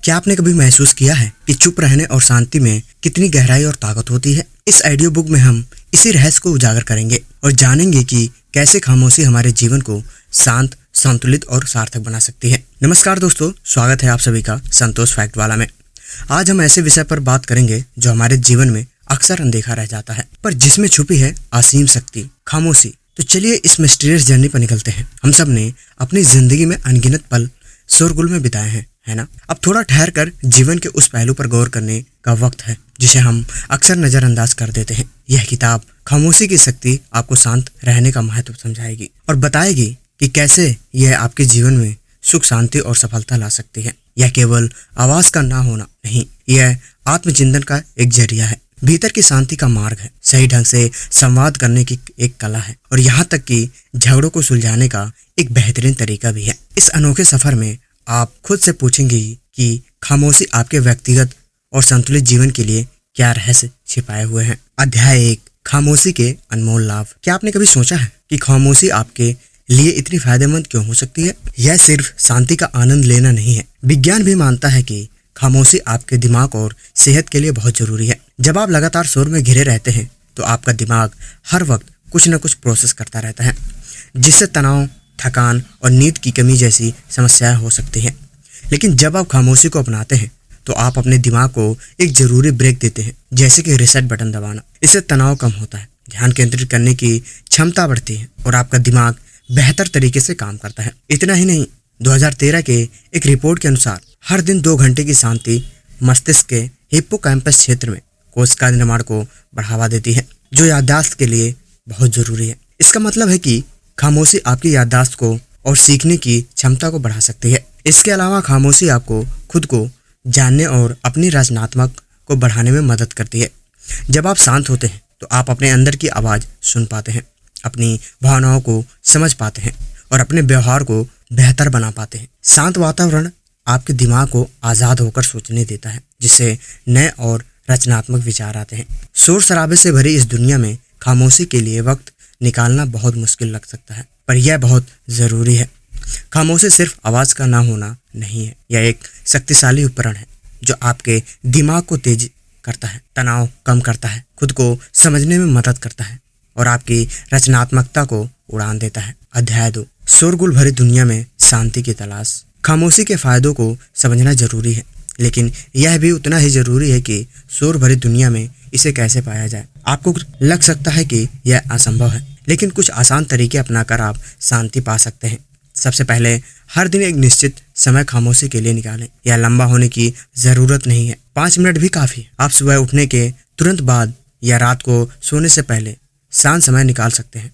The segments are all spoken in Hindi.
क्या आपने कभी महसूस किया है कि चुप रहने और शांति में कितनी गहराई और ताकत होती है? इस ऑडियो बुक में हम इसी रहस्य को उजागर करेंगे और जानेंगे कि कैसे खामोशी हमारे जीवन को शांत, संतुलित और सार्थक बना सकती है। नमस्कार दोस्तों, स्वागत है आप सभी का संतोष फैक्ट वाला में। आज हम ऐसे विषय पर बात करेंगे जो हमारे जीवन में अक्सर अनदेखा रह जाता है, पर जिसमें छुपी है असीम शक्ति, खामोशी। तो चलिए इस मिस्टीरियस जर्नी पर निकलते हैं। हम सब ने अपनी जिंदगी में अनगिनत पल शोरगुल में बिताए हैं, है ना? अब थोड़ा ठहर कर जीवन के उस पहलू पर गौर करने का वक्त है जिसे हम अक्सर नजरअंदाज कर देते हैं। यह किताब खामोशी की शक्ति आपको शांत रहने का महत्व समझाएगी और बताएगी कि कैसे यह आपके जीवन में सुख, शांति और सफलता ला सकती है। यह केवल आवाज का ना होना नहीं, यह आत्मचिंतन का एक जरिया है, भीतर की शांति का मार्ग है, सही ढंग से संवाद करने की एक कला है और यहाँ तक कि झगड़ों को सुलझाने का एक बेहतरीन तरीका भी है। इस अनोखे सफर में आप खुद से पूछेंगे कि खामोशी आपके व्यक्तिगत और संतुलित जीवन के लिए क्या रहस्य छिपाए हुए हैं। अध्याय 1, खामोशी के अनमोल लाभ। क्या आपने कभी सोचा है कि खामोशी आपके लिए इतनी फायदेमंद क्यों हो सकती है? यह सिर्फ शांति का आनंद लेना नहीं है। विज्ञान भी मानता है कि खामोशी आपके दिमाग और सेहत के लिए बहुत जरूरी है। जब आप लगातार शोर में घिरे रहते हैं तो आपका दिमाग हर वक्त कुछ न कुछ प्रोसेस करता रहता है, जिससे तनाव, थकान और नींद की कमी जैसी समस्याएं हो सकती हैं। लेकिन जब आप खामोशी को अपनाते हैं तो आप अपने दिमाग को एक जरूरी ब्रेक देते हैं, जैसे कि रीसेट बटन दबाना। इससे तनाव कम होता है, ध्यान केंद्रित करने की क्षमता बढ़ती है और आपका दिमाग बेहतर तरीके से काम करता है। इतना ही नहीं, 2013 के एक रिपोर्ट के अनुसार हर दिन 2 घंटे की शांति मस्तिष्क के हिप्पोकैम्पस क्षेत्र में कोशिका निर्माण को बढ़ावा देती है, जो याददाश्त के लिए बहुत जरूरी है। इसका मतलब है कि खामोशी आपकी याददाश्त को और सीखने की क्षमता को बढ़ा सकती है। इसके अलावा खामोशी आपको खुद को जानने और अपनी रचनात्मक को बढ़ाने में मदद करती है। जब आप शांत होते हैं तो आप अपने अंदर की आवाज़ सुन पाते हैं, अपनी भावनाओं को समझ पाते हैं और अपने व्यवहार को बेहतर बना पाते हैं। शांत वातावरण आपके दिमाग को आज़ाद होकर सोचने देता है, जिससे नए और रचनात्मक विचार आते हैं। शोर शराबे से भरी इस दुनिया में खामोशी के लिए वक्त निकालना बहुत मुश्किल लग सकता है, पर यह बहुत ज़रूरी है। खामोशी सिर्फ आवाज़ का ना होना नहीं है, यह एक शक्तिशाली उपकरण है जो आपके दिमाग को तेज करता है, तनाव कम करता है, खुद को समझने में मदद करता है और आपकी रचनात्मकता को उड़ान देता है। अध्याय 2, शोरगुल भरी दुनिया में शांति की तलाश। खामोशी के फायदों को समझना जरूरी है, लेकिन यह भी उतना ही जरूरी है कि शोर भरी दुनिया में इसे कैसे पाया जाए। आपको लग सकता है कि यह असंभव है, लेकिन कुछ आसान तरीके अपनाकर आप शांति पा सकते हैं। सबसे पहले, हर दिन एक निश्चित समय खामोशी के लिए निकालें। यह लंबा होने की जरूरत नहीं है, 5 मिनट भी काफी है। आप सुबह उठने के तुरंत बाद या रात को सोने से पहले शांत समय निकाल सकते हैं।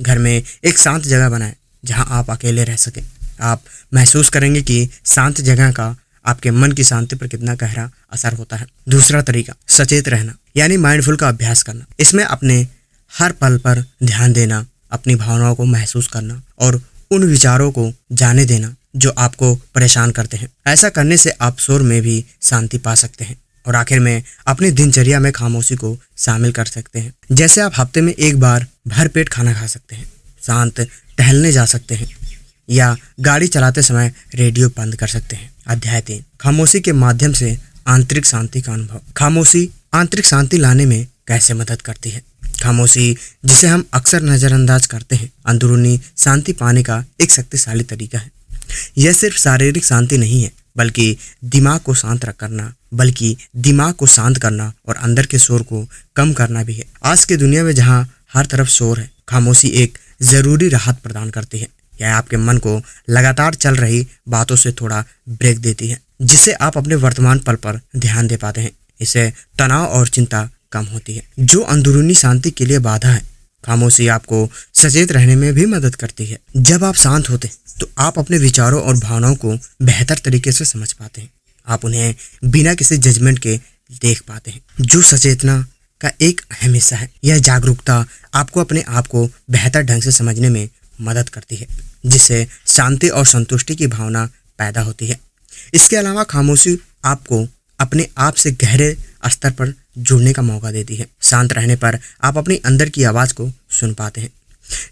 घर में एक शांत जगह बनाएं जहां आप अकेले रह सकें। आप महसूस करेंगे कि शांत जगह का आपके मन की शांति पर कितना गहरा असर होता है। दूसरा तरीका, सचेत रहना, यानी माइंडफुल का अभ्यास करना। इसमें अपने हर पल पर ध्यान देना, अपनी भावनाओं को महसूस करना और उन विचारों को जाने देना जो आपको परेशान करते हैं। ऐसा करने से आप शोर में भी शांति पा सकते हैं। और आखिर में, अपनी दिनचर्या में खामोशी को शामिल कर सकते हैं। जैसे आप हफ्ते में एक बार भरपेट खाना खा सकते हैं, शांत टहलने जा सकते हैं या गाड़ी चलाते समय रेडियो बंद कर सकते हैं। अध्याय 3, खामोशी के माध्यम से आंतरिक शांति का अनुभव। खामोशी आंतरिक शांति लाने में कैसे मदद करती है? खामोशी, जिसे हम अक्सर नजरअंदाज करते हैं, अंदरूनी शांति पाने का एक शक्तिशाली तरीका है। यह सिर्फ शारीरिक शांति नहीं है, बल्कि दिमाग को शांत करना और अंदर के शोर को कम करना भी है। आज की दुनिया में जहां हर तरफ शोर है, खामोशी एक जरूरी राहत प्रदान करती है। यह आपके मन को लगातार चल रही बातों से थोड़ा ब्रेक देती है, जिससे आप अपने वर्तमान पल पर ध्यान दे पाते हैं। इससे तनाव और चिंता कम होती है, जो अंदरूनी शांति के लिए बाधा है। खामोशी आपको सचेत रहने में भी मदद करती है। जब आप शांत होते हैं तो आप अपने विचारों और भावनाओं को बेहतर तरीके से समझ पाते हैं। आप उन्हें बिना किसी जजमेंट के देख पाते हैं, जो सचेतना का एक अहम हिस्सा है। यह जागरूकता आपको अपने आप को बेहतर ढंग से समझने में मदद करती है, जिससे शांति और संतुष्टि की भावना पैदा होती है। इसके अलावा खामोशी आपको अपने आप से गहरे स्तर पर जुड़ने का मौका देती है। शांत रहने पर आप अपनी अंदर की आवाज़ को सुन पाते हैं,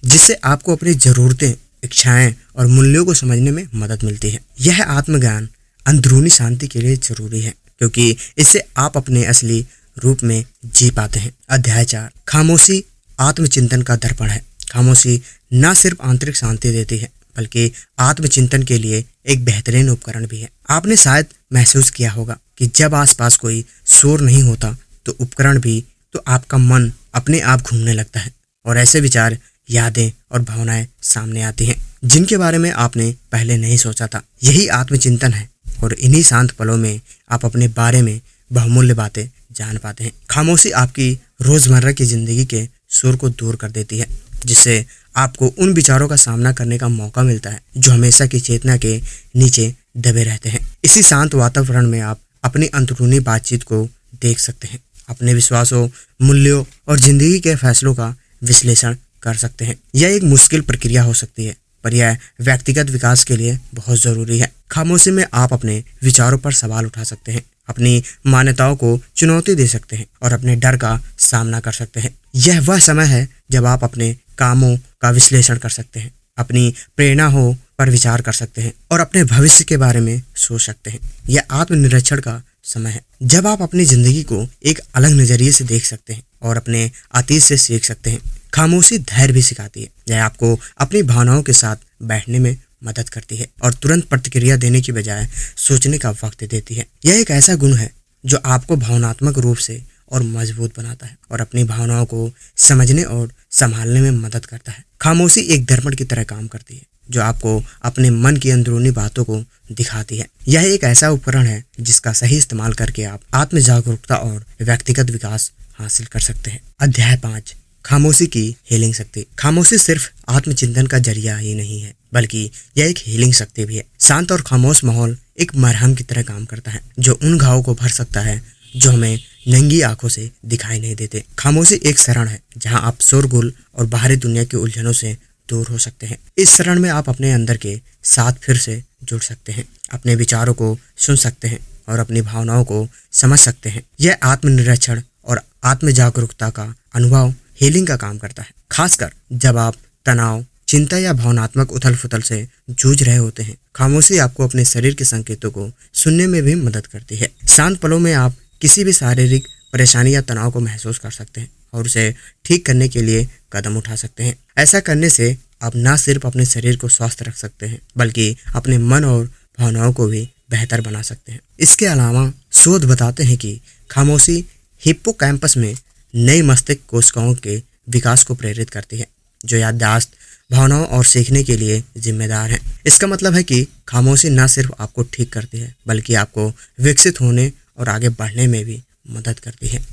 जिससे आपको अपनी ज़रूरतें, इच्छाएं और मूल्यों को समझने में मदद मिलती है। यह आत्मज्ञान अंदरूनी शांति के लिए जरूरी है, क्योंकि इससे आप अपने असली रूप में जी पाते हैं। अध्याय 4, खामोशी आत्मचिंतन का दर्पण है। खामोशी न सिर्फ आंतरिक शांति देती है, बल्कि आत्मचिंतन के लिए एक बेहतरीन उपकरण भी है। आपने शायद महसूस किया होगा कि जब आसपास कोई शोर नहीं होता तो उपकरण भी, तो आपका मन अपने आप घूमने लगता है और ऐसे विचार, यादें और भावनाएं सामने आती हैं जिनके बारे में आपने पहले नहीं सोचा था। यही आत्मचिंतन है और इन्हीं शांत पलों में आप अपने बारे में बहुमूल्य बातें जान पाते हैं। खामोशी आपकी रोजमर्रा की जिंदगी के शोर को दूर कर देती है, जिससे आपको उन विचारों का सामना करने का मौका मिलता है जो हमेशा की चेतना के नीचे दबे रहते हैं। इसी शांत वातावरण में आप अपनी अंदरूनी बातचीत को देख सकते हैं, अपने विश्वासों, मूल्यों और जिंदगी के फैसलों का विश्लेषण कर सकते हैं। यह एक मुश्किल प्रक्रिया हो सकती है, पर यह व्यक्तिगत विकास के लिए बहुत जरूरी है। खामोशी में आप अपने विचारों पर सवाल उठा सकते हैं, अपनी मान्यताओं को चुनौती दे सकते हैं और अपने डर का सामना कर सकते हैं। यह वह समय है जब आप अपने कामों का विश्लेषण कर सकते हैं, अपनी प्रेरणाओं पर विचार कर सकते हैं और अपने भविष्य के बारे में सोच सकते हैं। यह आत्मनिरीक्षण का समय है, जब आप अपनी जिंदगी को एक अलग नजरिए से देख सकते हैं और अपने अतीत से सीख सकते हैं। खामोशी धैर्य भी सिखाती है। यह आपको अपनी भावनाओं के साथ बैठने में मदद करती है और तुरंत प्रतिक्रिया देने की बजाय सोचने का वक्त देती है। यह एक ऐसा गुण है जो आपको भावनात्मक रूप से और मजबूत बनाता है और अपनी भावनाओं को समझने और संभालने में मदद करता है। खामोशी एक दर्पण की तरह काम करती है जो आपको अपने मन की अंदरूनी बातों को दिखाती है। यह एक ऐसा उपकरण है जिसका सही इस्तेमाल करके आप आत्म जागरूकता और व्यक्तिगत विकास हासिल कर सकते हैं। अध्याय 5, खामोशी की हीलिंग शक्ति। खामोशी सिर्फ आत्मचिंतन का जरिया ही नहीं है, बल्कि यह एक हीलिंग शक्ति भी है। शांत और खामोश माहौल एक मरहम की तरह काम करता है जो उन घावों को भर सकता है जो हमें नंगी आंखों से दिखाई नहीं देते। खामोशी एक शरण है जहां आप शोरगुल और बाहरी दुनिया की उलझनों से दूर हो सकते हैं। इस शरण में आप अपने अंदर के साथ फिर से जुड़ सकते हैं, अपने विचारों को सुन सकते हैं और अपनी भावनाओं को समझ सकते हैं। यह आत्मनिरीक्षण और आत्म जागरूकता का अनुभव हीलिंग का काम करता है, खासकर जब आप तनाव, चिंता या भावनात्मक उथल पुथल से जूझ रहे होते हैं। खामोशी आपको अपने शरीर के संकेतों को सुनने में भी मदद करती है। शांत पलों में आप किसी भी शारीरिक परेशानी या तनाव को महसूस कर सकते हैं और उसे ठीक करने के लिए कदम उठा सकते हैं। ऐसा करने से आप न सिर्फ अपने शरीर को स्वस्थ रख सकते हैं, बल्कि अपने मन और भावनाओं को भी बेहतर बना सकते हैं। इसके अलावा शोध बताते हैं कि खामोशी हिप्पोकैम्पस में नई मस्तिष्क कोशिकाओं के विकास को प्रेरित करती है, जो याददाश्त, भावनाओं और सीखने के लिए जिम्मेदार हैं। इसका मतलब है कि खामोशी न सिर्फ आपको ठीक करती है, बल्कि आपको विकसित होने और आगे बढ़ने में भी मदद करती है।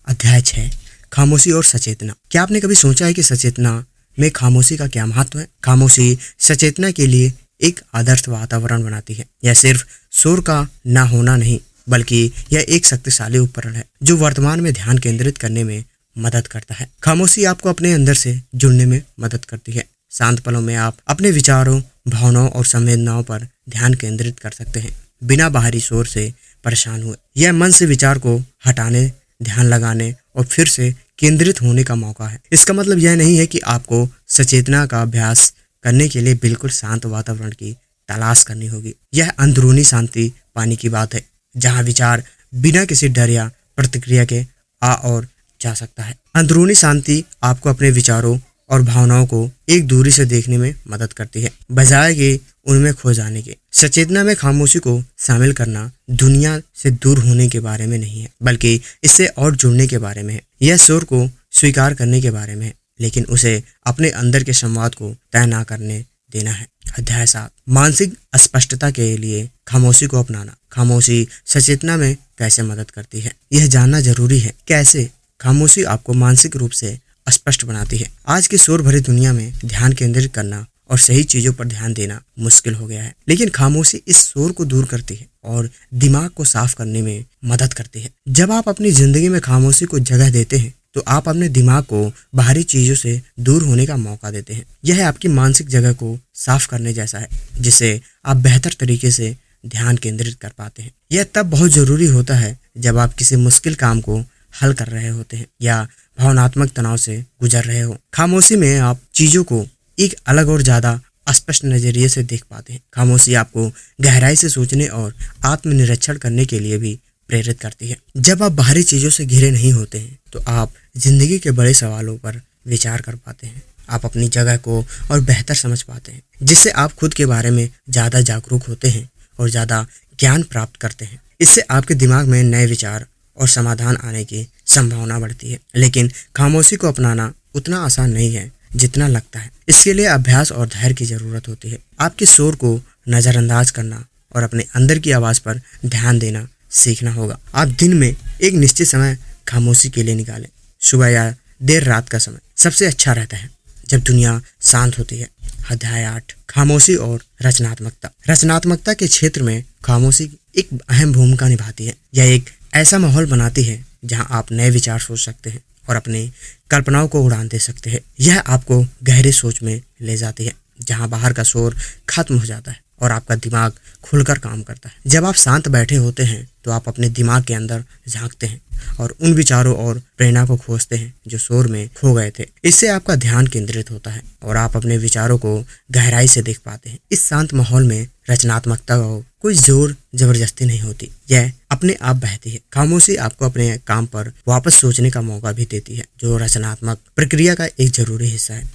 अध्याय 6, खामोशी और सचेतना। क्या आपने कभी सोचा है कि सचेतना में खामोशी का क्या महत्व है? खामोशी सचेतना के लिए एक आदर्श वातावरण बनाती है। यह सिर्फ शोर का न होना नहीं, बल्कि यह एक शक्तिशाली उपकरण है जो वर्तमान में ध्यान केंद्रित करने में मदद करता है। खामोशी आपको अपने अंदर से जुड़ने में मदद करती है। शांत पलों में आप अपने विचारों, भावनाओं और संवेदनाओं पर ध्यान केंद्रित कर सकते हैं, बिना बाहरी शोर से परेशान हुए। यह मन से विचार को हटाने, ध्यान लगाने और फिर से केंद्रित होने का मौका है। इसका मतलब यह नहीं है कि आपको सचेतना का अभ्यास करने के लिए बिल्कुल शांत वातावरण की तलाश करनी होगी। यह अंदरूनी शांति पाने की बात है, जहां विचार बिना किसी डर या प्रतिक्रिया के आ और जा सकता है। अंदरूनी शांति आपको अपने विचारों और भावनाओं को एक दूरी से देखने में मदद करती है, बजाय कि उनमें खो जाने के। सचेतना में खामोशी को शामिल करना दुनिया से दूर होने के बारे में नहीं है, बल्कि इससे और जुड़ने के बारे में है। यह शोर को स्वीकार करने के बारे में है, लेकिन उसे अपने अंदर के संवाद को तय न करने देना है। अध्याय 7, मानसिक अस्पष्टता के लिए खामोशी को अपनाना। खामोशी सचेतना में कैसे मदद करती है, यह जानना जरूरी है। कैसे? खामोशी आपको मानसिक रूप से स्पष्ट बनाती है। आज की शोर भरी दुनिया में ध्यान केंद्रित करना और सही चीजों पर ध्यान देना मुश्किल हो गया है, लेकिन खामोशी इस शोर को दूर करती है और दिमाग को साफ करने में मदद करती है। जब आप अपनी जिंदगी में खामोशी को जगह देते हैं तो आप अपने दिमाग को बाहरी चीजों से दूर होने का मौका देते हैं। यह आपकी मानसिक जगह को साफ करने जैसा है, जिससे आप बेहतर तरीके से ध्यान केंद्रित कर पाते हैं। यह तब बहुत जरूरी होता है जब आप किसी मुश्किल काम को हल कर रहे होते हैं या भावनात्मक तनाव से गुजर रहे हो। खामोशी में आप चीजों को एक अलग और ज्यादा स्पष्ट नजरिए से देख पाते हैं। खामोशी आपको गहराई से सोचने और आत्मनिरीक्षण करने के लिए भी प्रेरित करती है। जब आप बाहरी चीजों से घिरे नहीं होते हैं तो आप जिंदगी के बड़े सवालों पर विचार कर पाते हैं। आप अपनी जगह को और बेहतर समझ पाते हैं, जिससे आप खुद के बारे में ज्यादा जागरूक होते हैं और ज्यादा ज्ञान प्राप्त करते हैं। इससे आपके दिमाग में नए विचार और समाधान आने की संभावना बढ़ती है। लेकिन खामोशी को अपनाना उतना आसान नहीं है जितना लगता है। इसके लिए अभ्यास और धैर्य की जरूरत होती है। आपके शोर को नजरअंदाज करना और अपने अंदर की आवाज पर ध्यान देना सीखना होगा। आप दिन में एक निश्चित समय खामोशी के लिए निकालें। सुबह या देर रात का समय सबसे अच्छा रहता है जब दुनिया शांत होती है। अध्याय 8, खामोशी और रचनात्मकता। रचनात्मकता के क्षेत्र में खामोशी एक अहम भूमिका निभाती है। यह एक ऐसा माहौल बनाती है जहां आप नए विचार सोच सकते हैं और अपनी कल्पनाओं को उड़ान दे सकते हैं। यह आपको गहरी सोच में ले जाती है जहां बाहर का शोर खत्म हो जाता है और आपका दिमाग खुलकर काम करता है। जब आप शांत बैठे होते हैं तो आप अपने दिमाग के अंदर झांकते हैं और उन विचारों और प्रेरणा को खोजते हैं जो शोर में खो गए थे। इससे आपका ध्यान केंद्रित होता है और आप अपने विचारों को गहराई से देख पाते हैं। इस शांत माहौल में रचनात्मकता को कोई जोर जबरदस्ती नहीं होती, यह अपने आप बहती है। खामोशी आपको अपने काम पर वापस सोचने का मौका भी देती है, जो रचनात्मक प्रक्रिया का एक जरूरी हिस्सा है।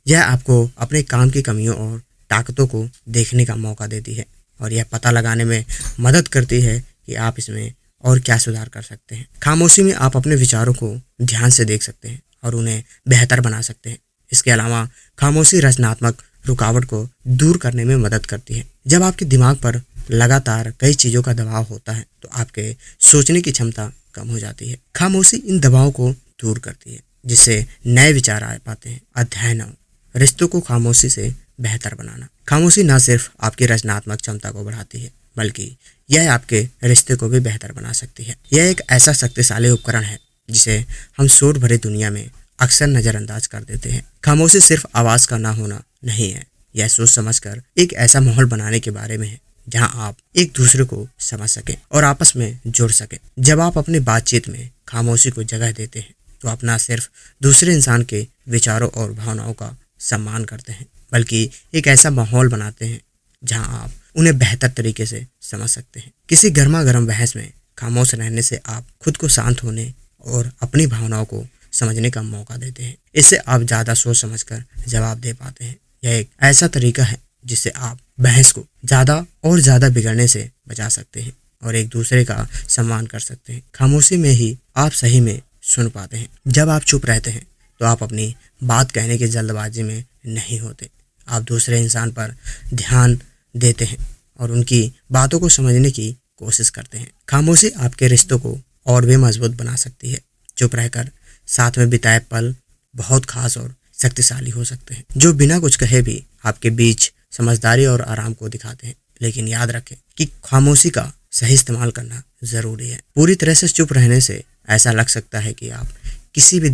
यह आपको अपने काम की कमियों और ताकतों को देखने का मौका देती है और यह पता लगाने में मदद करती है कि आप इसमें और क्या सुधार कर सकते हैं। खामोशी में आप अपने विचारों को ध्यान से देख सकते हैं और उन्हें बेहतर बना सकते हैं। इसके अलावा खामोशी रचनात्मक रुकावट को दूर करने में मदद करती है। जब आपके दिमाग पर लगातार कई चीजों का दबाव होता है तो आपके सोचने की क्षमता कम हो जाती है। खामोशी इन दबाव को दूर करती है, जिससे नए विचार आ पाते हैं। अध्याय 9, रिश्तों को खामोशी से बेहतर बनाना। खामोशी न सिर्फ आपकी रचनात्मक क्षमता को बढ़ाती है, बल्कि यह आपके रिश्ते को भी बेहतर बना सकती है। यह एक ऐसा शक्तिशाली उपकरण है जिसे हम शोर भरी दुनिया में अक्सर नजरअंदाज कर देते हैं। खामोशी सिर्फ आवाज का ना होना नहीं है, यह सोच समझकर एक ऐसा माहौल बनाने के बारे में है जहां आप एक दूसरे को समझ सकें और आपस में जुड़ सकें। जब आप अपनी बातचीत में खामोशी को जगह देते हैं तो आप न सिर्फ दूसरे इंसान के विचारों और भावनाओं का सम्मान करते हैं, बल्कि एक ऐसा माहौल बनाते हैं जहां आप उन्हें बेहतर तरीके से समझ सकते हैं। किसी गर्मा गर्म बहस में खामोश रहने से आप खुद को शांत होने और अपनी भावनाओं को समझने का मौका देते हैं। इससे आप ज़्यादा सोच समझकर जवाब दे पाते हैं। यह एक ऐसा तरीका है जिससे आप बहस को ज़्यादा और ज़्यादा बिगड़ने से बचा सकते हैं और एक दूसरे का सम्मान कर सकते हैं। खामोशी में ही आप सही में सुन पाते हैं। जब आप चुप रहते हैं तो आप अपनी बात कहने की जल्दबाजी में नहीं होते। आप दूसरे इंसान पर ध्यान देते हैं और उनकी बातों को समझने की कोशिश करते हैं। खामोशी आपके रिश्तों को और भी मजबूत बना सकती है। चुप रहकर साथ में बिताए पल बहुत खास और शक्तिशाली हो सकते हैं, जो बिना कुछ कहे भी आपके बीच समझदारी और आराम को दिखाते हैं। लेकिन याद रखें कि खामोशी का सही इस्तेमाल करना जरूरी है। पूरी तरह से चुप रहने से ऐसा लग सकता है कि आप किसी में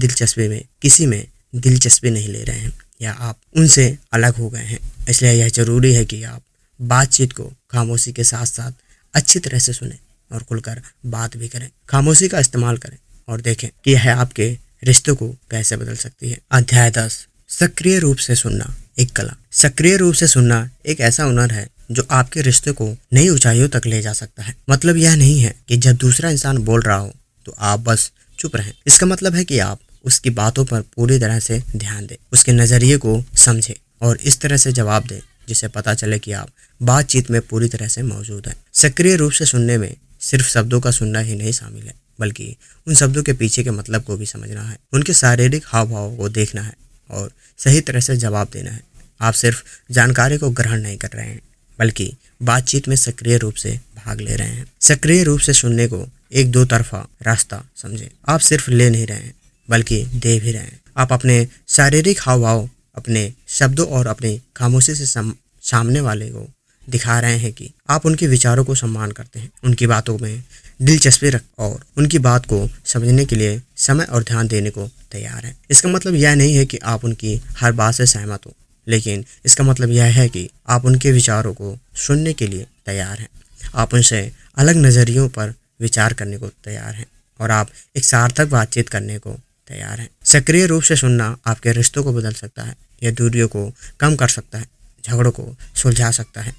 दिलचस्पी नहीं ले रहे हैं या आप उनसे अलग हो गए हैं। इसलिए यह जरूरी है कि आप बातचीत को खामोशी के साथ साथ अच्छी तरह से सुनें और खुलकर बात भी करें। खामोशी का इस्तेमाल करें और देखें कि यह आपके रिश्तों को कैसे बदल सकती है। अध्याय 10, सक्रिय रूप से सुनना एक कला। सक्रिय रूप से सुनना एक ऐसा हुनर है जो आपके रिश्ते को नई ऊंचाइयों तक ले जा सकता है। मतलब यह नहीं है कि जब दूसरा इंसान बोल रहा हो तो आप बस चुप रहें। इसका मतलब है कि आप उसकी बातों पर पूरी तरह से ध्यान दें, उसके नजरिए को समझें और इस तरह से जवाब दें जिससे पता चले कि आप बातचीत में पूरी तरह से मौजूद हैं। सक्रिय रूप से सुनने में सिर्फ शब्दों का सुनना ही नहीं शामिल है, बल्कि उन शब्दों के पीछे के मतलब को भी समझना है, उनके शारीरिक हाव भाव को देखना है और सही तरह से जवाब देना है। आप सिर्फ जानकारी को ग्रहण नहीं कर रहे हैं, बल्कि बातचीत में सक्रिय रूप से भाग ले रहे हैं। सक्रिय रूप से सुनने को एक दो तरफा रास्ता समझें। आप सिर्फ ले नहीं रहे हैं, बल्कि दे भी रहे हैं। आप अपने शारीरिक हाव भाव, अपने शब्दों और अपनी खामोशी से सामने वाले को दिखा रहे हैं कि आप उनके विचारों को सम्मान करते हैं, उनकी बातों में दिलचस्पी रख और उनकी बात को समझने के लिए समय और ध्यान देने को तैयार हैं। इसका मतलब यह नहीं है कि आप उनकी हर बात से सहमत हो, लेकिन इसका मतलब यह है कि आप उनके विचारों को सुनने के लिए तैयार हैं। आप उनसे अलग नज़रियों पर विचार करने को तैयार हैं और आप एक सार्थक बातचीत करने को तैयार हैं। सक्रिय रूप से सुनना आपके रिश्तों को बदल सकता है, यह दूरियों को कम कर सकता है, झगड़ों को सुलझा सकता है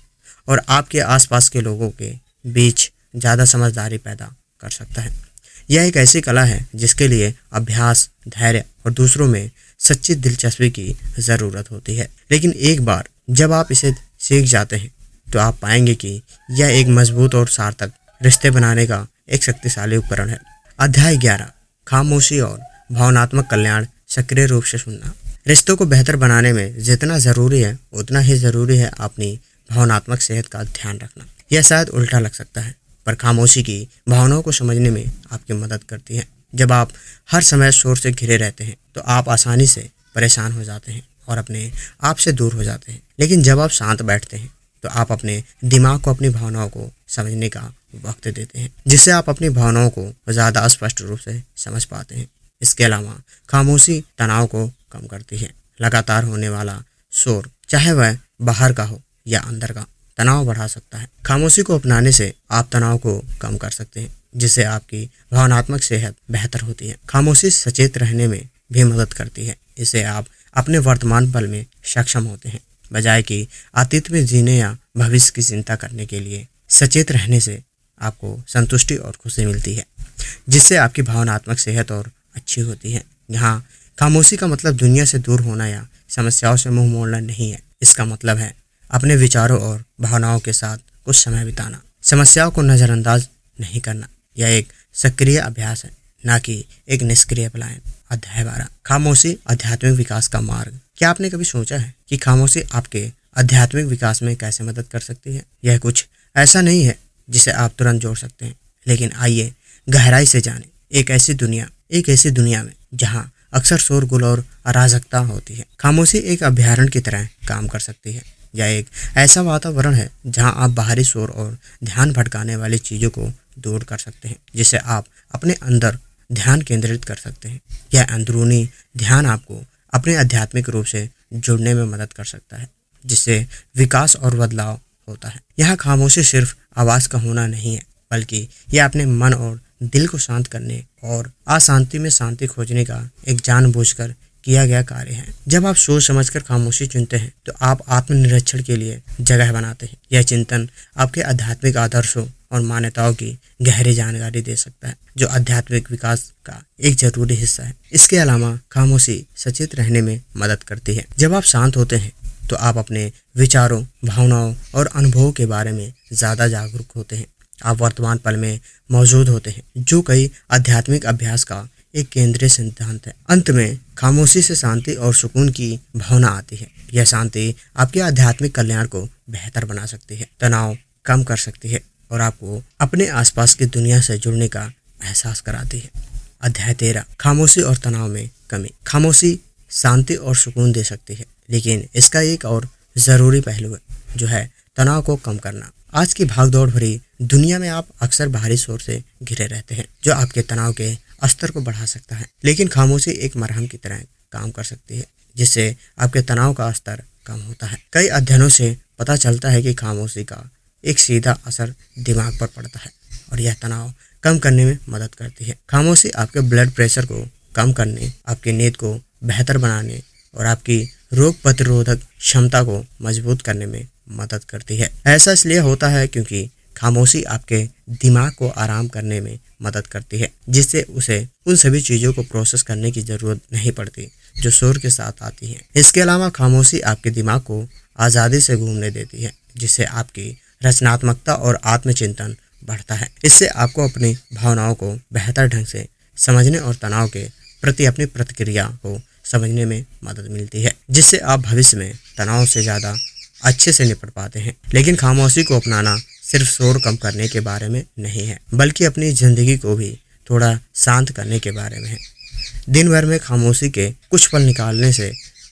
और आपके आसपास के लोगों के बीच ज़्यादा समझदारी पैदा कर सकता है। यह एक ऐसी कला है जिसके लिए अभ्यास, धैर्य और दूसरों में सच्ची दिलचस्पी की ज़रूरत होती है। लेकिन एक बार जब आप इसे सीख जाते हैं तो आप पाएंगे कि यह एक मजबूत और सार्थक रिश्ते बनाने का एक शक्तिशाली उपकरण है। अध्याय 11, खामोशी और भावनात्मक कल्याण। सक्रिय रूप से सुनना। रिश्तों को बेहतर बनाने में जितना ज़रूरी है उतना ही ज़रूरी है अपनी भावनात्मक सेहत का ध्यान रखना। यह शायद उल्टा लग सकता है, पर खामोशी की भावनाओं को समझने में आपकी मदद करती है। जब आप हर समय शोर से घिरे रहते हैं तो आप आसानी से परेशान हो जाते हैं और अपने आप से दूर हो जाते हैं। लेकिन जब आप शांत बैठते हैं तो आप अपने दिमाग को अपनी भावनाओं को समझने का वक्त देते हैं, जिससे आप अपनी भावनाओं को ज़्यादा स्पष्ट रूप से समझ पाते हैं। इसके अलावा खामोशी तनाव को कम करती है। लगातार होने वाला शोर, चाहे वह बाहर का हो या अंदर का, तनाव बढ़ा सकता है। खामोशी को अपनाने से आप तनाव को कम कर सकते हैं, जिससे आपकी भावनात्मक सेहत बेहतर होती है। खामोशी सचेत रहने में भी मदद करती है। इससे आप अपने वर्तमान पल में सक्षम होते हैं, बजाय कि अतीत में जीने या भविष्य की चिंता करने के लिए। सचेत रहने से आपको संतुष्टि और खुशी मिलती है, जिससे आपकी भावनात्मक सेहत और अच्छी होती है। यहाँ खामोशी का मतलब दुनिया से दूर होना या समस्याओं से मुंह मोड़ना नहीं है। इसका मतलब है अपने विचारों और भावनाओं के साथ कुछ समय बिताना, समस्याओं को नज़रअंदाज नहीं करना। यह एक सक्रिय अभ्यास है, ना कि एक निष्क्रिय पलायन। अध्याय 12, खामोशी आध्यात्मिक विकास का मार्ग। क्या आपने कभी सोचा है कि खामोशी आपके आध्यात्मिक विकास में कैसे मदद कर सकती है? यह कुछ ऐसा नहीं है जिसे आप तुरंत जोड़ सकते हैं, लेकिन आइए गहराई से जानें। एक ऐसी दुनिया में जहाँ अक्सर शोरगुल और अराजकता होती है, खामोशी एक अभयारण्य की तरह काम कर सकती है। यह एक ऐसा वातावरण है जहां आप बाहरी शोर और ध्यान भटकाने वाली चीज़ों को दूर कर सकते हैं, जिससे आप अपने अंदर ध्यान केंद्रित कर सकते हैं। यह अंदरूनी ध्यान आपको अपने आध्यात्मिक रूप से जुड़ने में मदद कर सकता है, जिससे विकास और बदलाव होता है। यह खामोशी सिर्फ आवाज़ का होना नहीं है, बल्कि यह अपने मन और दिल को शांत करने और अशांति में शांति खोजने का एक जानबूझकर किया गया कार्य है। जब आप सोच समझकर खामोशी चुनते हैं तो आप आत्मनिरीक्षण के लिए जगह बनाते हैं। यह चिंतन आपके आध्यात्मिक आदर्शों और मान्यताओं की गहरी जानकारी दे सकता है, जो आध्यात्मिक विकास का एक जरूरी हिस्सा है। इसके अलावा खामोशी सचेत रहने में मदद करती है। जब आप शांत होते हैं तो आप अपने विचारों, भावनाओं और अनुभवों के बारे में ज़्यादा जागरूक होते हैं। आप वर्तमान पल में मौजूद होते हैं, जो कई आध्यात्मिक अभ्यास का एक केंद्रीय सिद्धांत है। अंत में खामोशी से शांति और सुकून की भावना आती है। यह शांति आपके आध्यात्मिक कल्याण को बेहतर बना सकती है, तनाव कम कर सकती है और आपको अपने आसपास की दुनिया से जुड़ने का एहसास कराती है। अध्याय 13, खामोशी और तनाव में कमी। खामोशी शांति और सुकून दे सकती है, लेकिन इसका एक और ज़रूरी पहलू है, जो है तनाव को कम करना। आज की भागदौड़ भरी दुनिया में आप अक्सर बाहरी शोर से घिरे रहते हैं, जो आपके तनाव के स्तर को बढ़ा सकता है। लेकिन खामोशी एक मरहम की तरह काम कर सकती है, जिससे आपके तनाव का स्तर कम होता है। कई अध्ययनों से पता चलता है कि खामोशी का एक सीधा असर दिमाग पर पड़ता है और यह तनाव कम करने में मदद करती है। खामोशी आपके ब्लड प्रेशर को कम करने, आपकी नींद को बेहतर बनाने और आपकी रोग प्रतिरोधक क्षमता को मजबूत करने में मदद करती है। ऐसा इसलिए होता है क्योंकि खामोशी आपके दिमाग को आराम करने में मदद करती है, जिससे उसे उन सभी चीज़ों को प्रोसेस करने की ज़रूरत नहीं पड़ती जो शोर के साथ आती हैं। इसके अलावा खामोशी आपके दिमाग को आज़ादी से घूमने देती है, जिससे आपकी रचनात्मकता और आत्मचिंतन बढ़ता है। इससे आपको अपनी भावनाओं को बेहतर ढंग से समझने और तनाव के प्रति अपनी प्रतिक्रिया को समझने में मदद मिलती है, जिससे आप भविष्य में तनाव से ज़्यादा अच्छे से निपट पाते हैं। लेकिन खामोशी को अपनाना सिर्फ शोर कम करने के बारे में नहीं है, बल्कि अपनी ज़िंदगी को भी थोड़ा शांत करने के बारे में है। दिन भर में खामोशी के कुछ पल निकालने से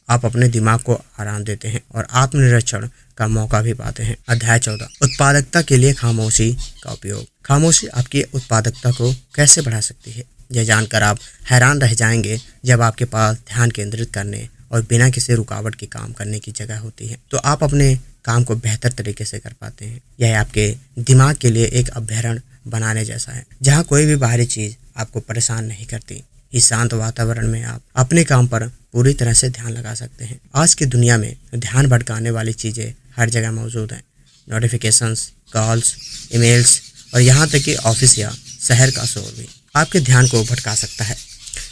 आप अपने दिमाग को आराम देते हैं और आत्मनिरीक्षण का मौका भी पाते हैं। अध्याय 14, उत्पादकता के लिए खामोशी का उपयोग। खामोशी आपकी उत्पादकता को कैसे बढ़ा सकती है, यह जानकर आप हैरान रह जाएंगे। जब आपके पास ध्यान केंद्रित करने और बिना किसी रुकावट के काम करने की जगह होती है, तो आप अपने काम को बेहतर तरीके से कर पाते हैं। यह आपके दिमाग के लिए एक अभ्यारण्य बनाने जैसा है, जहाँ कोई भी बाहरी चीज़ आपको परेशान नहीं करती। इस शांत वातावरण में आप अपने काम पर पूरी तरह से ध्यान लगा सकते हैं। आज की दुनिया में ध्यान भटकाने वाली चीज़ें हर जगह मौजूद हैं। नोटिफिकेशंस, कॉल्स, ईमेल्स और यहाँ तक कि ऑफिस या शहर का शोर भी आपके ध्यान को भटका सकता है।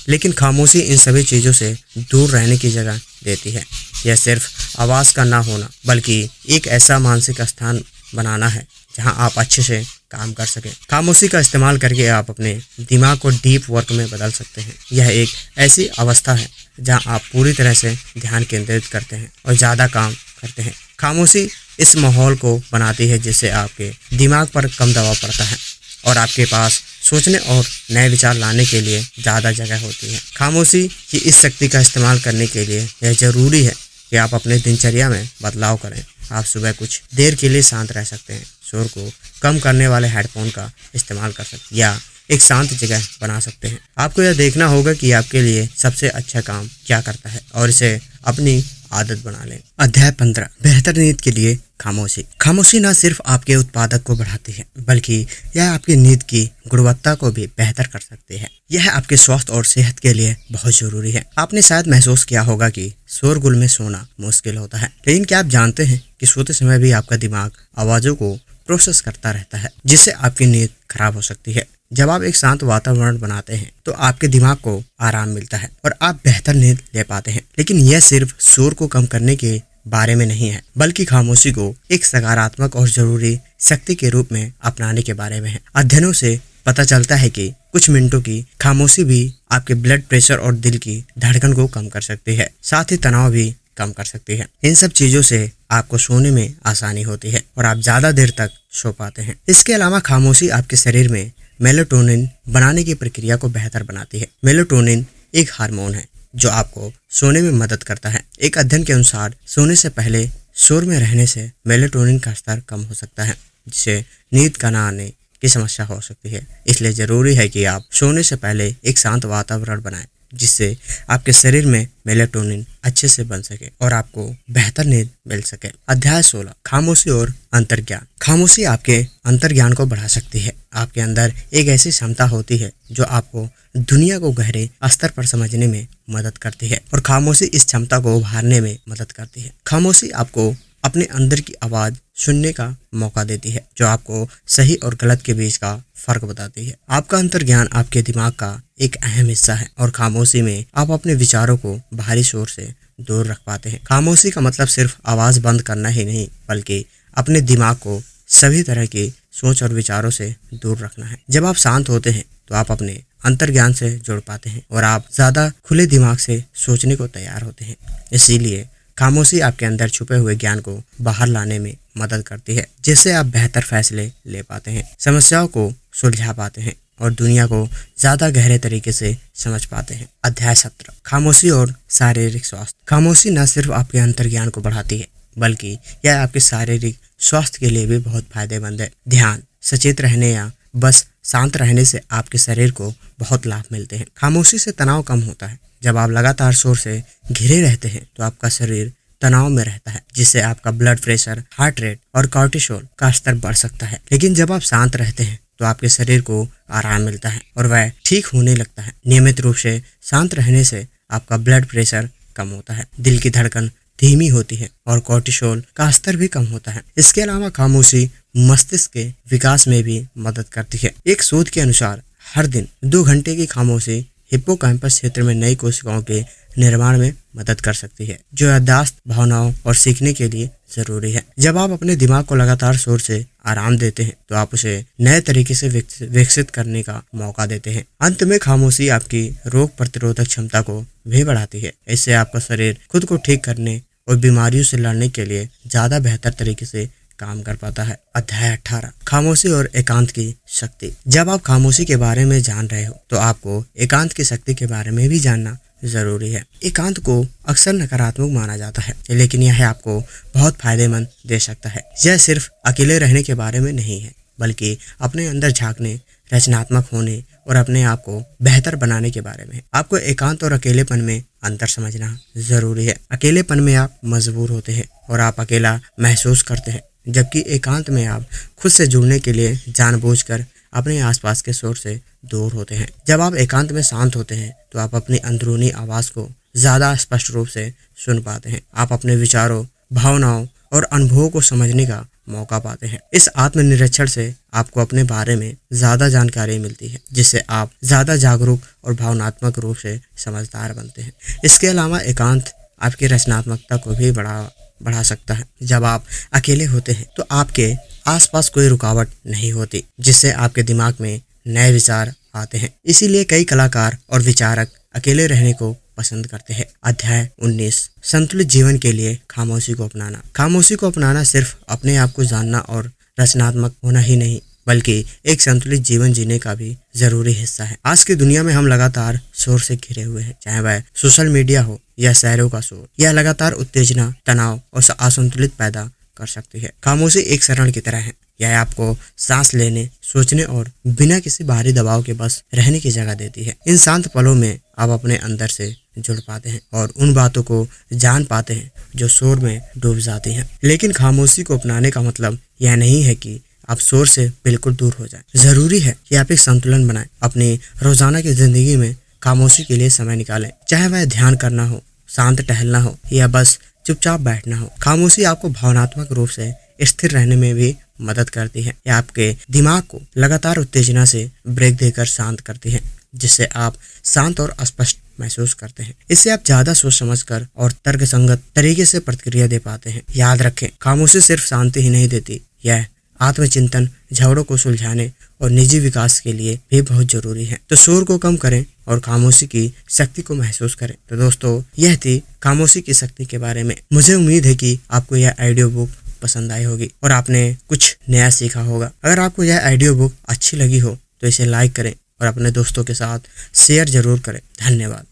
लेकिन खामोशी इन सभी चीज़ों से दूर रहने की जगह देती है। यह सिर्फ आवाज़ का ना होना बल्कि एक ऐसा मानसिक स्थान बनाना है जहां आप अच्छे से काम कर सकें। खामोशी का इस्तेमाल करके आप अपने दिमाग को डीप वर्क में बदल सकते हैं। यह एक ऐसी अवस्था है जहां आप पूरी तरह से ध्यान केंद्रित करते हैं और ज़्यादा काम करते हैं। खामोशी इस माहौल को बनाती है जिससे आपके दिमाग पर कम दबाव पड़ता है और आपके पास सोचने और नए विचार लाने के लिए ज़्यादा जगह होती है। खामोशी की इस शक्ति का इस्तेमाल करने के लिए यह ज़रूरी है कि आप अपने दिनचर्या में बदलाव करें। आप सुबह कुछ देर के लिए शांत रह सकते हैं, शोर को कम करने वाले हेडफोन का इस्तेमाल कर सकते हैं या एक शांत जगह बना सकते हैं। आपको यह देखना होगा कि आपके लिए सबसे अच्छा काम क्या करता है और इसे अपनी आदत बना लें। अध्याय 15, बेहतर नींद के लिए खामोशी। खामोशी न सिर्फ आपके उत्पादक को बढ़ाती है बल्कि यह आपकी नींद की गुणवत्ता को भी बेहतर कर सकती है। यह आपके स्वास्थ्य और सेहत के लिए बहुत जरूरी है। आपने शायद महसूस किया होगा कि शोरगुल में सोना मुश्किल होता है, लेकिन क्या आप जानते हैं कि सोते समय भी आपका दिमाग आवाजों को प्रोसेस करता रहता है जिससे आपकी नींद खराब हो सकती है। जब आप एक शांत वातावरण बनाते हैं तो आपके दिमाग को आराम मिलता है और आप बेहतर नींद ले पाते हैं। लेकिन यह सिर्फ शोर को कम करने के बारे में नहीं है बल्कि खामोशी को एक सकारात्मक और जरूरी शक्ति के रूप में अपनाने के बारे में है। अध्ययनों से पता चलता है कि कुछ मिनटों की खामोशी भी आपके ब्लड प्रेशर और दिल की धड़कन को कम कर सकती है, साथ ही तनाव भी कम कर सकती है। इन सब चीजों से आपको सोने में आसानी होती है और आप ज्यादा देर तक सो पाते हैं। इसके अलावा खामोशी आपके शरीर में मेलाटोनिन बनाने की प्रक्रिया को बेहतर बनाती है। मेलाटोनिन एक हार्मोन है जो आपको सोने में मदद करता है। एक अध्ययन के अनुसार सोने से पहले शोर में रहने से मेलाटोनिन का स्तर कम हो सकता है जिससे नींद का ना आने की समस्या हो सकती है। इसलिए जरूरी है कि आप सोने से पहले एक शांत वातावरण बनाएं जिससे आपके शरीर में मेलाटोनिन अच्छे से बन सके और आपको बेहतर नींद मिल सके। अध्याय 16, खामोशी और अंतर्ज्ञान। खामोशी आपके अंतर्ज्ञान को बढ़ा सकती है। आपके अंदर एक ऐसी क्षमता होती है जो आपको दुनिया को गहरे स्तर पर समझने में मदद करती है और खामोशी इस क्षमता को उभारने में मदद करती है। खामोशी आपको अपने अंदर की आवाज सुनने का मौका देती है जो आपको सही और गलत के बीच का फर्क बताती है। आपका अंतर्ज्ञान आपके दिमाग का एक अहम हिस्सा है और खामोशी में आप अपने विचारों को बाहरी शोर से दूर रख पाते हैं। खामोशी का मतलब सिर्फ आवाज बंद करना ही नहीं बल्कि अपने दिमाग को सभी तरह की सोच और विचारों से दूर रखना है। जब आप शांत होते हैं तो आप अपने अंतर्ज्ञान से जुड़ पाते हैं और आप ज्यादा खुले दिमाग से सोचने को तैयार होते हैं। इसीलिए खामोशी आपके अंदर छुपे हुए ज्ञान को बाहर लाने में मदद करती है जिससे आप बेहतर फैसले ले पाते हैं, समस्याओं को सुलझा पाते हैं और दुनिया को ज्यादा गहरे तरीके से समझ पाते हैं। अध्याय 17, खामोशी और शारीरिक स्वास्थ्य। खामोशी न सिर्फ आपके अंतर्ज्ञान को बढ़ाती है बल्कि यह आपके शारीरिक स्वास्थ्य के लिए भी बहुत फायदेमंद है। ध्यान, सचेत रहने या बस शांत रहने से आपके शरीर को बहुत लाभ मिलते हैं। खामोशी से तनाव कम होता है। जब आप लगातार शोर से घिरे रहते हैं तो आपका शरीर तनाव में रहता है जिससे आपका ब्लड प्रेशर, हार्ट रेट और कॉर्टिसोल का स्तर बढ़ सकता है। लेकिन जब आप शांत रहते हैं तो आपके शरीर को आराम मिलता है और वह ठीक होने लगता है। नियमित रूप से शांत रहने से आपका ब्लड प्रेशर कम होता है, दिल की धड़कन धीमी होती है और कॉर्टिसोल का स्तर भी कम होता है। इसके अलावा खामोशी मस्तिष्क के विकास में भी मदद करती है। एक शोध के अनुसार हर दिन 2 घंटे की खामोशी हिप्पोकैम्पस क्षेत्र में नई कोशिकाओं के निर्माण में मदद कर सकती है जो याददाश्त, भावनाओं और सीखने के लिए जरूरी है। जब आप अपने दिमाग को लगातार शोर से आराम देते हैं तो आप उसे नए तरीके से विकसित करने का मौका देते हैं। अंत में खामोशी आपकी रोग प्रतिरोधक क्षमता को भी बढ़ाती है। इससे आपका शरीर खुद को ठीक करने और बीमारियों से लड़ने के लिए ज्यादा बेहतर तरीके से काम कर पाता है। अध्याय 18, खामोशी और एकांत की शक्ति। जब आप खामोशी के बारे में जान रहे हो तो आपको एकांत की शक्ति के बारे में भी जानना जरूरी है। एकांत को अक्सर नकारात्मक माना जाता है लेकिन यह आपको बहुत फायदेमंद दे सकता है। यह सिर्फ अकेले रहने के बारे में नहीं है बल्कि अपने अंदर झांकने, रचनात्मक होने और अपने आप को बेहतर बनाने के बारे में। आपको एकांत और अकेलेपन में अंतर समझना जरूरी है। अकेलेपन में आप मजबूर होते हैं और आप अकेला महसूस करते हैं, जबकि एकांत में आप खुद से जुड़ने के लिए जानबूझकर अपने आसपास के शोर से दूर होते हैं। जब आप एकांत में शांत होते हैं तो तो आप अपनी अंदरूनी आवाज़ को ज़्यादा स्पष्ट रूप से सुन पाते हैं। आप अपने विचारों, भावनाओं और अनुभवों को समझने का मौका पाते हैं। इस आत्मनिरीक्षण से आपको अपने बारे में ज़्यादा जानकारी मिलती है, जिससे आप ज़्यादा जागरूक और भावनात्मक रूप से समझदार बनते हैं। इसके अलावा एकांत आपकी रचनात्मकता को भी बढ़ा सकता है। जब आप अकेले होते हैं तो आपके आसपास कोई रुकावट नहीं होती, जिससे आपके दिमाग में नए विचार आते हैं। इसीलिए कई कलाकार और विचारक अकेले रहने को पसंद करते हैं। अध्याय 19, संतुलित जीवन के लिए खामोशी को अपनाना। खामोशी को अपनाना सिर्फ अपने आप को जानना और रचनात्मक होना ही नहीं, बल्कि एक संतुलित जीवन जीने का भी जरूरी हिस्सा है। आज की दुनिया में हम लगातार शोर से घिरे हुए हैं, चाहे वह सोशल मीडिया हो या शहरों का शोर। यह लगातार उत्तेजना, तनाव और असंतुलित पैदा कर सकती है। खामोशी एक शरण की तरह है। यह आपको सांस लेने, सोचने और बिना किसी बाहरी दबाव के बस रहने की जगह देती है। इन शांत पलों में आप अपने अंदर से जुड़ पाते हैं और उन बातों को जान पाते हैं जो शोर में डूब जाती हैं। लेकिन खामोशी को अपनाने का मतलब यह नहीं है कि आप शोर से बिल्कुल दूर हो जाएं। जरूरी है कि आप एक संतुलन बनाएं। अपनी रोजाना की जिंदगी में खामोशी के लिए समय निकालें, चाहे वह ध्यान करना हो, शांत टहलना हो या बस चुपचाप बैठना हो। खामोशी आपको भावनात्मक रूप से स्थिर रहने में भी मदद करती है। यह आपके दिमाग को लगातार उत्तेजना से ब्रेक देकर शांत करती है, जिससे आप शांत और स्पष्ट महसूस करते हैं। इससे आप ज्यादा सोच समझकर और तर्कसंगत तरीके से प्रतिक्रिया दे पाते हैं। याद रखें, खामोशी सिर्फ शांति ही नहीं देती, यह आत्मचिंतन, झगड़ों को सुलझाने और निजी विकास के लिए भी बहुत जरूरी है। तो शोर को कम करें और खामोशी की शक्ति को महसूस करें। तो दोस्तों, यह थी खामोशी की शक्ति के बारे में। मुझे उम्मीद है कि आपको यह ऑडियो बुक पसंद आई होगी और आपने कुछ नया सीखा होगा। अगर आपको यह ऑडियो बुक अच्छी लगी हो तो इसे लाइक करें और अपने दोस्तों के साथ शेयर जरूर करें। धन्यवाद।